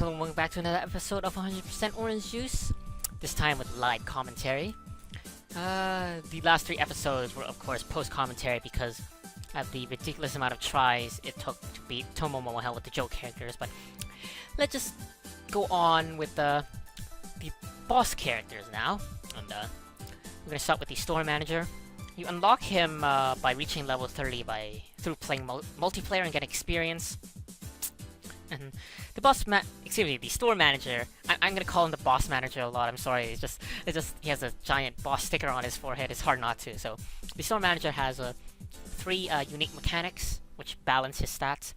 Hello and welcome back to another episode of 100% Orange Juice, this time with live commentary. The last 3 episodes were of course post-commentary because of the ridiculous amount of tries it took to beat Tomomo hell with the joke characters, but let's just go on with the boss characters now. And we're gonna start with the store manager. You unlock him by reaching level 30 through playing multiplayer and getting experience. And the store manager. I'm gonna call him the boss manager a lot. I'm sorry. It's just he has a giant boss sticker on his forehead. It's hard not to. So the store manager has 3 unique mechanics which balance his stats.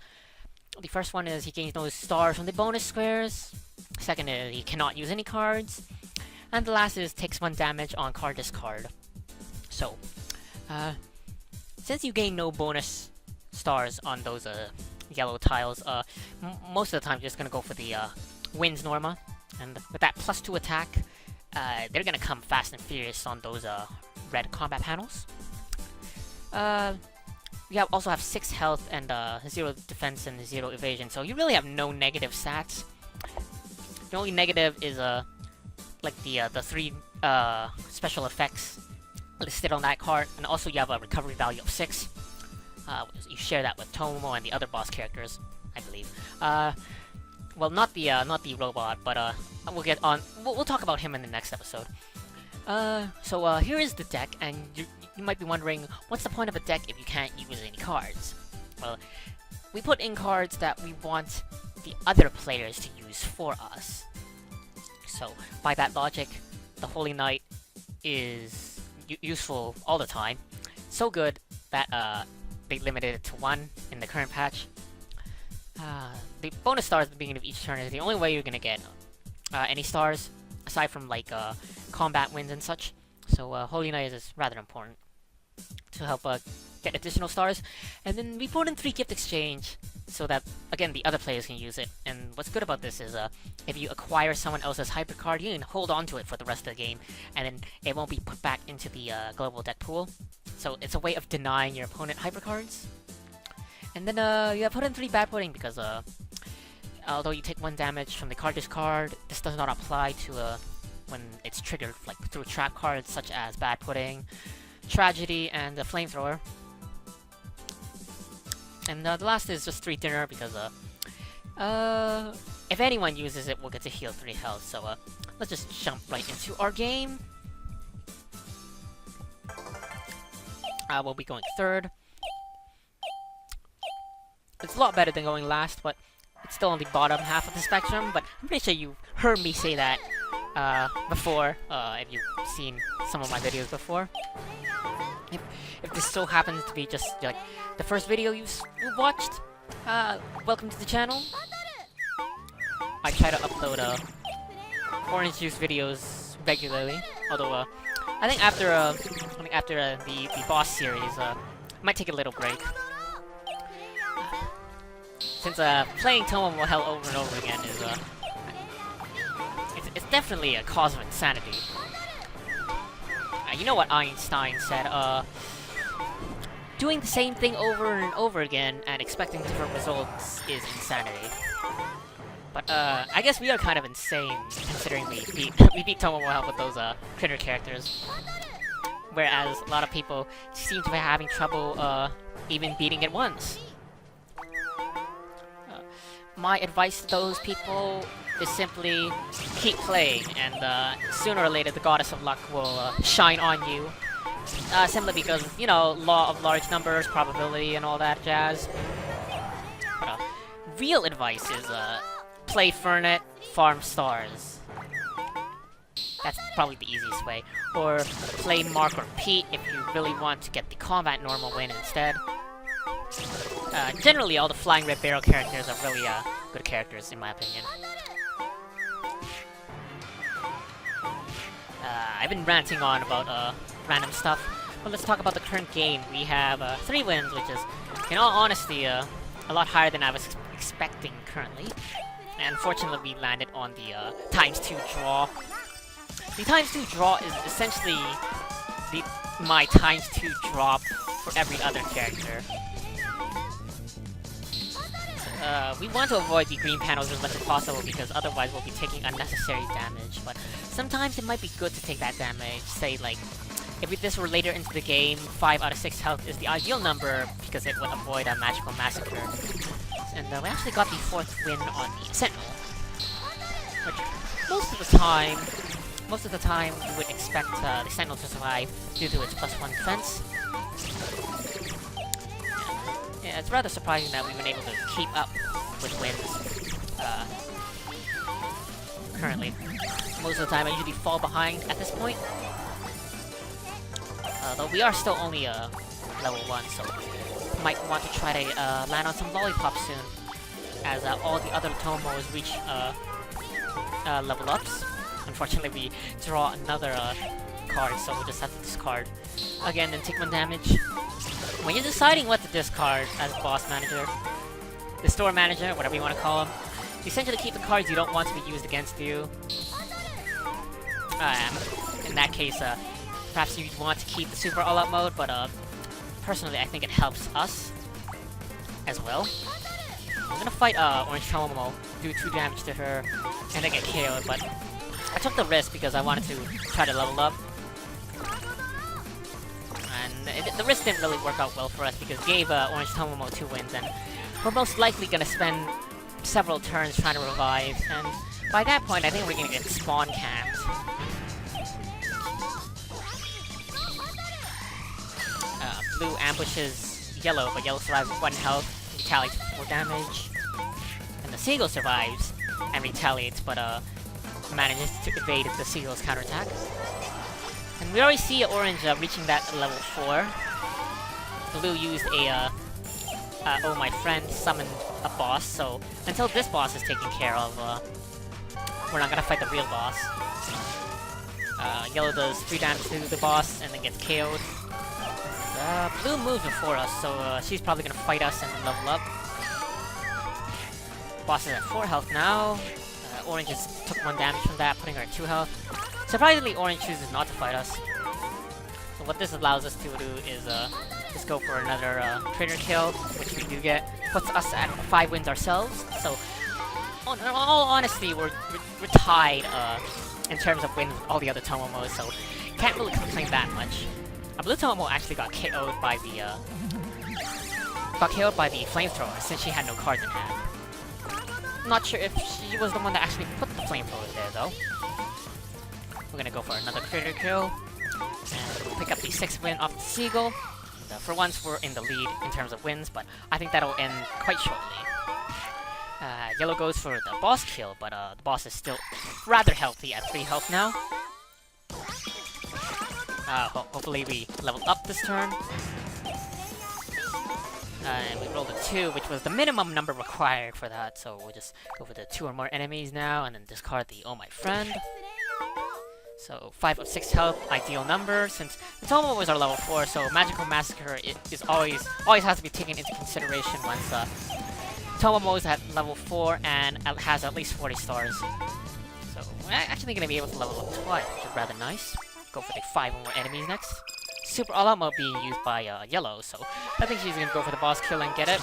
The first one is he gains those stars from the bonus squares. Second is he cannot use any cards, and the last is takes 1 damage on card discard. So, since you gain no bonus stars on those yellow tiles, most of the time you're just gonna go for the wins Norma, and with that +2 attack, they're gonna come fast and furious on those red combat panels. You also have 6 health and 0 defense and 0 evasion, so you really have no negative stats. The only negative is like the 3 special effects listed on that card, and also you have a recovery value of 6. You share that with Tomomo and the other boss characters, I believe. Well, not the robot, but we'll get on. We'll talk about him in the next episode. So here is the deck, and you might be wondering, what's the point of a deck if you can't use any cards? Well, we put in cards that we want the other players to use for us. So by that logic, the Holy Knight is useful all the time. So good that they limited it to 1 in the current patch. The bonus stars at the beginning of each turn is the only way you're gonna get any stars, aside from like combat wins and such. So Holy Knight is rather important to help get additional stars. And then we put in 3 gift exchange so that, again, the other players can use it. And what's good about this is if you acquire someone else's hyper card, you can hold on to it for the rest of the game, and then it won't be put back into the global deck pool. So it's a way of denying your opponent hyper cards. And then you put in 3 bad pudding because although you take 1 damage from the card discard, this does not apply to when it's triggered like through trap cards such as bad pudding, tragedy, and the flamethrower. And the last is just 3 dinner because if anyone uses it, we'll get to heal 3 health. So let's just jump right into our game. We'll be going 3rd. It's a lot better than going last, but it's still on the bottom half of the spectrum. But I'm pretty sure you heard me say that before, if you've seen some of my videos before. If this so happens to be just like the first video you watched, welcome to the channel. I try to upload Orange Juice videos regularly, although I think after the boss series, I might take a little break. Since playing Tomomo hell over and over again is it's definitely a cause of insanity. You know what Einstein said, doing the same thing over and over again and expecting different results is insanity. But I guess we are kind of insane considering we beat Tomomo hell with those critter characters. Whereas a lot of people seem to be having trouble even beating it once. My advice to those people is simply keep playing, and sooner or later the goddess of luck will shine on you. Simply because, you know, law of large numbers, probability, and all that jazz. But real advice is play Fernet, farm stars. That's probably the easiest way. Or play Mark or Pete if you really want to get the combat normal win instead. Generally, all the Flying Red Barrel characters are really good characters, in my opinion. I've been ranting on about random stuff, but let's talk about the current game. We have 3 wins, which is, in all honesty, a lot higher than I was expecting currently. And unfortunately, we landed on the ×2 draw. The ×2 draw is essentially my ×2 drop for every other character. we want to avoid the green panels as much as possible because otherwise we'll be taking unnecessary damage, but sometimes it might be good to take that damage. Say, like, if this were later into the game, 5 out of 6 health is the ideal number because it would avoid a magical massacre. And we actually got the 4th win on the Sentinel, which most of the time you would expect the Sentinel to survive due to its +1 defense. Yeah, it's rather surprising that we've been able to keep up with wins currently. Most of the time I usually fall behind at this point. Though we are still only level 1, so might want to try to land on some lollipops soon, as all the other Tomomos reach level ups. Unfortunately, we draw another card, so we'll just have to discard again and take 1 damage. When you're deciding what to discard as boss manager, the store manager, whatever you want to call him, you essentially keep the cards you don't want to be used against you. In that case, perhaps you'd want to keep the super all-out mode, but personally I think it helps us as well. I'm gonna fight Orange Tomomo, do 2 damage to her, and then get KO'd, but I took the risk because I wanted to try to level up. And the risk didn't really work out well for us because it gave Orange Tomomo 2 wins, and we're most likely gonna spend several turns trying to revive, and by that point I think we're gonna get spawn camped. Blue ambushes Yellow, but Yellow survives with 1 health, retaliates for 4 damage. And the Seagull survives and retaliates, but manages to evade the Seagull's counterattack. And we already see Orange reaching that level 4. Blue used a oh my friend summoned a boss, so until this boss is taken care of, we're not gonna fight the real boss. Yellow does 3 damage to the boss and then gets KO'd. Blue moves before us, so she's probably gonna fight us and level up. Boss is at 4 health now. Orange just took 1 damage from that, putting her at 2 health. Surprisingly, Orange chooses not to fight us. So what this allows us to do is just go for another trainer kill, which we do get. Puts us at 5 wins ourselves. So, in all honesty, we're tied in terms of wins with all the other Tomomos, so can't really complain that much. Blue Tomomo actually got KO'd by the flamethrower since she had no cards in hand. Not sure if she was the one that actually put the flamethrower there though. We're gonna go for another critter kill and pick up the 6th win off the Seagull. And, for once we're in the lead in terms of wins, but I think that'll end quite shortly. Yellow goes for the boss kill, but the boss is still rather healthy at 3 health now. Hopefully we level up this turn. And we rolled a 2, which was the minimum number required for that, so we'll just go for the 2 or more enemies now, and then discard the Oh My Friend. So 5 of 6 health, ideal number, since the Tomomo is our level 4, so Magical Massacre is always has to be taken into consideration once Tomomo is at level 4 and has at least 40 stars. So we're actually going to be able to level up twice, which is rather nice. Go for the 5 or more enemies next. Super all-out mode being used by Yellow, so I think she's gonna go for the boss kill and get it.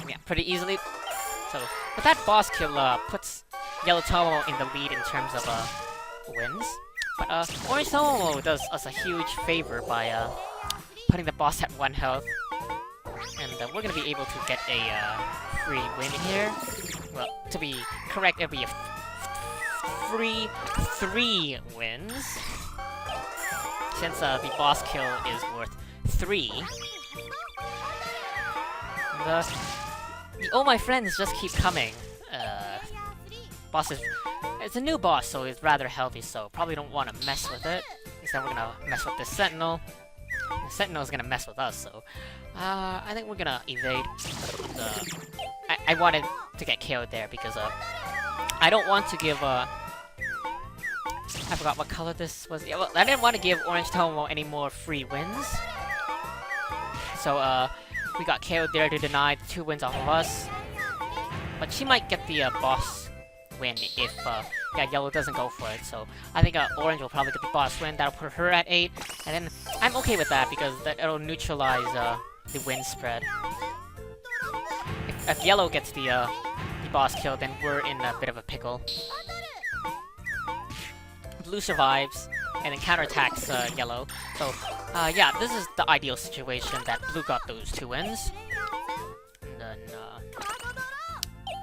Yeah, pretty easily. So, but that boss kill puts Yellow Tomomo in the lead in terms of wins. But Orange Tomomo does us a huge favor by putting the boss at 1 health. And we're gonna be able to get a free win here. Well, to be correct, it'll be a free 3 wins. Since the boss kill is worth 3. The Oh My Friends just keep coming. It's a new boss, so it's rather healthy, so probably don't want to mess with it. Instead we're gonna mess with this Sentinel. The Sentinel is gonna mess with us, so I think we're gonna evade the... I wanted to get KO'd there because I don't want to give I forgot what color this was. Yeah, well, I didn't want to give Orange Tomomo any more free wins. So, we got KO'd there to deny 2 wins off of us. But she might get the boss win if yeah, Yellow doesn't go for it. So, I think Orange will probably get the boss win. That'll put her at 8. And then, I'm okay with that because it'll neutralize the win spread. if Yellow gets the boss kill, then we're in a bit of a pickle. Blue survives and then counterattacks Yellow. So, yeah, this is the ideal situation that Blue got those 2 wins. And then,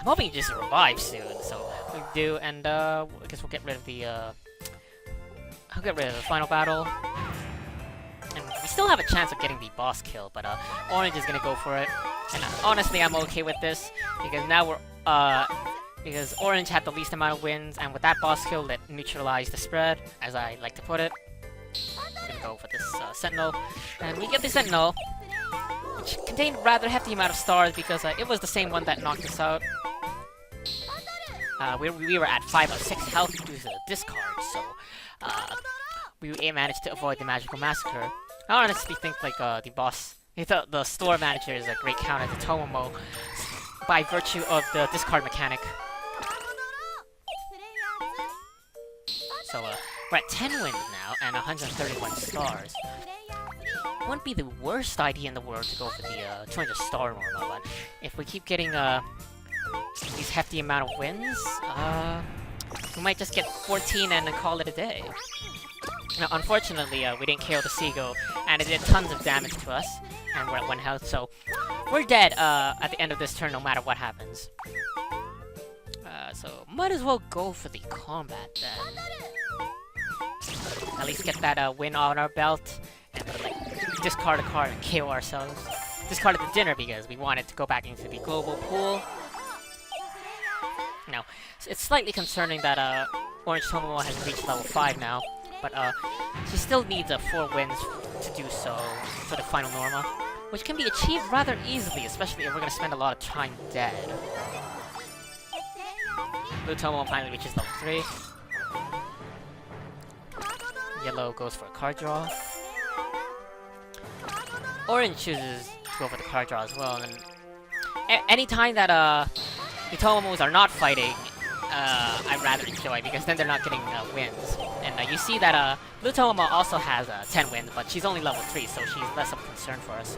I'm hoping he just revives soon, so we do, and I guess we'll get rid of the, I'll get rid of the final battle. And we still have a chance of getting the boss kill, but Orange is gonna go for it. And honestly, I'm okay with this, because now we're, because Orange had the least amount of wins, and with that boss kill, that neutralized the spread, as I like to put it. We're gonna go for this Sentinel, and we get the Sentinel, which contained a rather hefty amount of stars, because it was the same one that knocked us out. We were at 5 of 6 health due to the discard, so we managed to avoid the Magical Massacre. I honestly think like the store manager is a great counter to Tomomo by virtue of the discard mechanic. So we're at 10 wins now and 131 stars. Wouldn't be the worst idea in the world to go for the 200 star normal, but if we keep getting these hefty amount of wins, we might just get 14 and then call it a day. Now, unfortunately, we didn't KO the Seagull, and it did tons of damage to us, and we're at 1 health, so we're dead at the end of this turn no matter what happens. So might as well go for the combat then. At least get that win on our belt, and like discard a card and KO ourselves. Discarded the dinner because we wanted to go back into the global pool. Now, it's slightly concerning that Orange Tomomo has reached level 5 now, but she still needs 4 wins to do so for the final Norma, which can be achieved rather easily, especially if we're going to spend a lot of time dead. Blue Tomomo finally reaches level 3. Yellow goes for a card draw. Orange chooses to go for the card draw as well, and anytime that the Tomomos are not fighting, I rather enjoy, because then they're not getting wins. And you see that Blue Tomomo also has 10 wins, but she's only level 3, so she's less of a concern for us.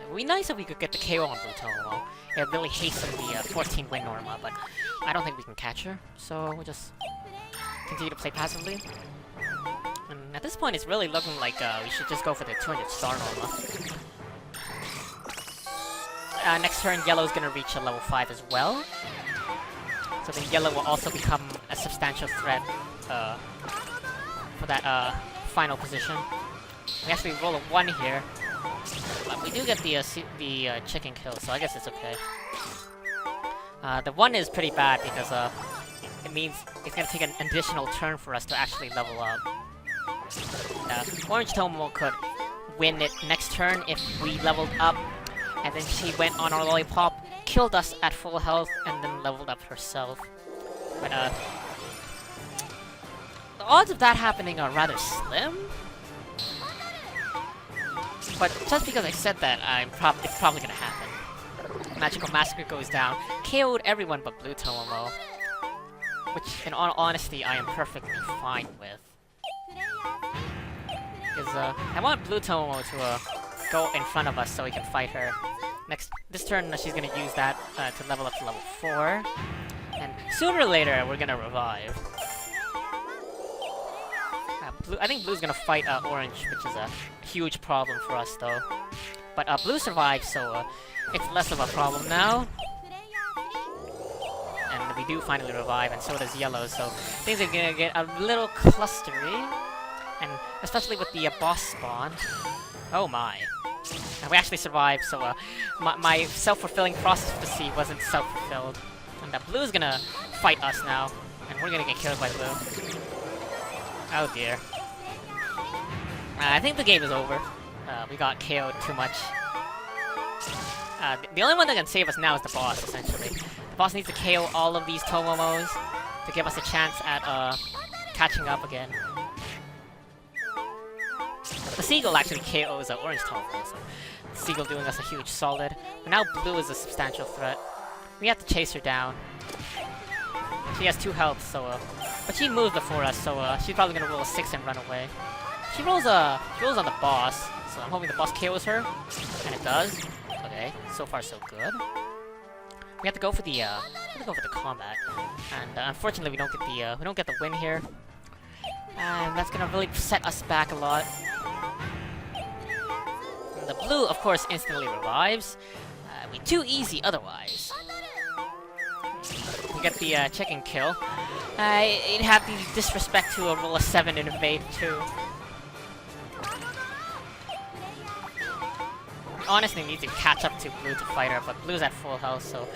It would be nice if we could get the KO on Blue Tomomo. It really hasten the 14 win Norma, but I don't think we can catch her, so we'll just continue to play passively. And at this point, it's really looking like we should just go for the 200 star Norma. Next turn, Yellow's gonna reach a level 5 as well. So then Yellow will also become a substantial threat for that final position. We actually roll a 1 here, but we do get the chicken kill, so I guess it's okay. The 1 is pretty bad because it means it's gonna take an additional turn for us to actually level up. Orange Tomomo could win it next turn if we leveled up, and then she went on our lollipop, killed us at full health, and then leveled up herself. But the odds of that happening are rather slim. But just because I said that, it's probably gonna happen. Magical Massacre goes down, KO'd everyone but Blue Tomomo, which, in all honesty, I am perfectly fine with. Because I want Blue Tomomo to go in front of us so we can fight her. This turn, she's gonna use that to level up to level 4. And sooner or later, we're gonna revive. I think Blue's gonna fight Orange, which is a huge problem for us, though. But Blue survives, so it's less of a problem now. And we do finally revive, and so does Yellow, so things are gonna get a little clustery. And especially with the boss spawn. Oh my. And we actually survived, so my self-fulfilling prophecy wasn't self-fulfilled. And Blue's gonna fight us now, and we're gonna get killed by Blue. Oh dear. I think the game is over. We got KO'd too much. The only one that can save us now is the boss, essentially. The boss needs to KO all of these Tomomos to give us a chance at catching up again. The Seagull actually KOs Orange Tomomo, so the Seagull doing us a huge solid. But now Blue is a substantial threat. We have to chase her down. She has 2 health, so but she moved before us, so she's probably gonna roll a 6 and run away. She rolls on the boss, so I'm hoping the boss KOs her, and it does. Okay. Okay, so far so good. We have to go for the combat, and unfortunately we don't get the win here, and that's gonna really set us back a lot. And the blue, of course, instantly revives. Be too easy otherwise. We get the check and kill. It'd have the disrespect to a roll of 7 in evade too. Honestly need to catch up to blue to fight her, but blue's at full health, so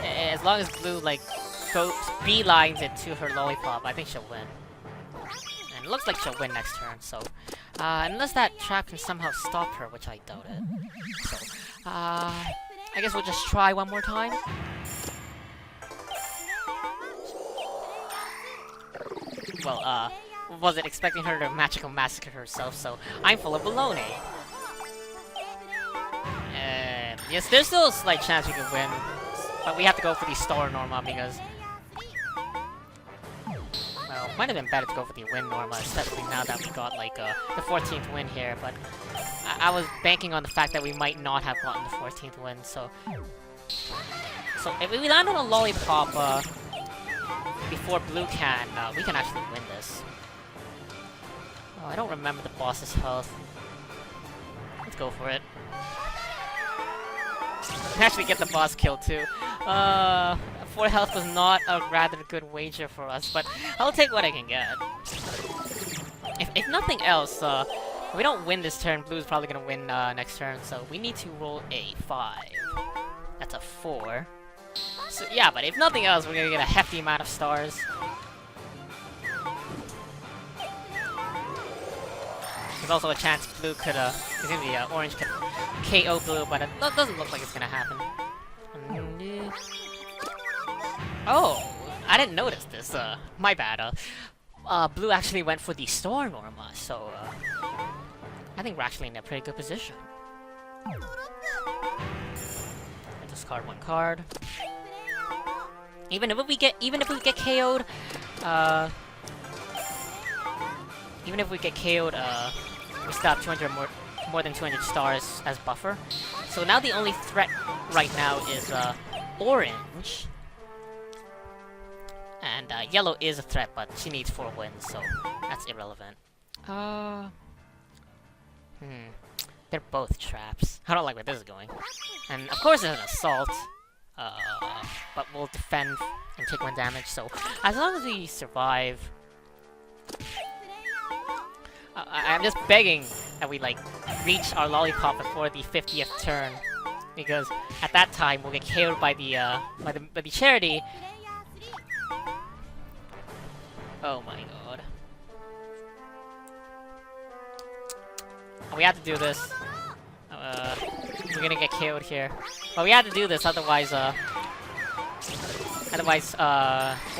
as long as blue like goes beelines it to her lollipop, I think she'll win. And it looks like she'll win next turn, so unless that trap can somehow stop her, which I doubt it. So I guess we'll just try one more time. Well, wasn't expecting her to magical massacre herself, so I'm full of baloney. Yes, there's still a slight chance we could win, but we have to go for the Star Norma because, well, might have been better to go for the win Norma, especially now that we got like the 14th win here. But I was banking on the fact that we might not have gotten the 14th win, so if we land on a lollipop before blue can, we can actually win this. Oh, I don't remember the boss's health. Let's go for it. Actually get the boss kill too. 4 health was not a rather good wager for us, but I'll take what I can get. If nothing else, if we don't win this turn, blue's probably gonna win next turn, so we need to roll a 5. That's a 4. So yeah, but if nothing else, we're gonna get a hefty amount of stars. There's also a chance blue could, orange could KO blue, but it doesn't look like it's gonna happen. Oh, I didn't notice this, my bad. Blue actually went for the Star Norma, so, I think we're actually in a pretty good position. I discard 1 card. Even if we get KO'd, we still have 200 more than 200 stars as buffer. So now the only threat right now is orange, and yellow is a threat, but she needs 4 wins, so that's irrelevant. They're both traps. I don't like where this is going. And of course it's an assault, but we'll defend and take 1 damage. So as long as we survive. I'm just begging that we like reach our lollipop before the 50th turn, because at that time we'll get KO'd by the charity. Oh my god! We have to do this. We're gonna get KO'd here, but we have to do this. Otherwise,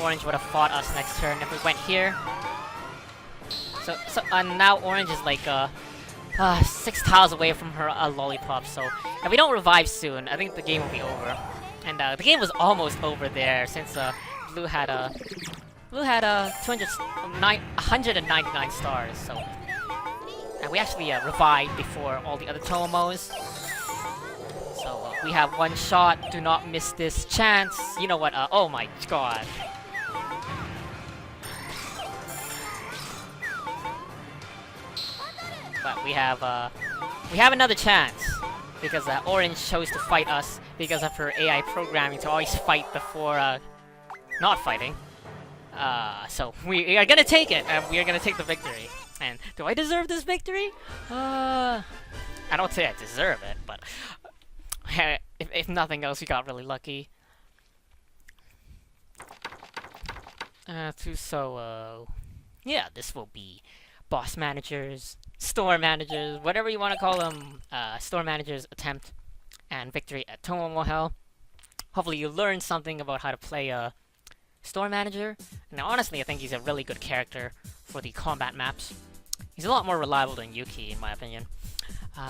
orange would have fought us next turn if we went here. So now orange is like 6 tiles away from her lollipop. So if we don't revive soon, I think the game will be over. And the game was almost over there since blue had 199 stars. So and we actually revived before all the other Tomomos. So we have 1 shot. Do not miss this chance. You know what? Oh my god. But we have another chance because orange chose to fight us because of her AI programming to always fight before not fighting. So we are gonna take it, and we are gonna take the victory. And do I deserve this victory? I don't say I deserve it, but if nothing else, we got really lucky. Yeah, this will be boss managers, store managers, whatever you want to call them, store managers attempt and victory at Tomomo Hell. Hopefully you learned something about how to play a store manager. Now honestly, I think he's a really good character for the combat maps. He's a lot more reliable than Yuki in my opinion.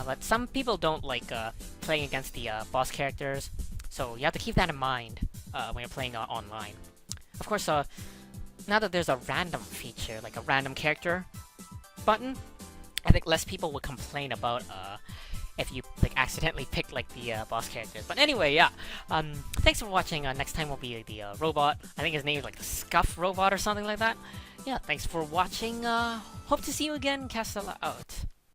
But some people don't like playing against the boss characters, so you have to keep that in mind when you're playing online. Of course, now that there's a random feature, like a random character button, I think less people would complain about if you like accidentally pick like the boss characters. But anyway, yeah. Thanks for watching. Next time will be the robot. I think his name is like the Scuff Robot or something like that. Yeah, thanks for watching. Hope to see you again. Castella out.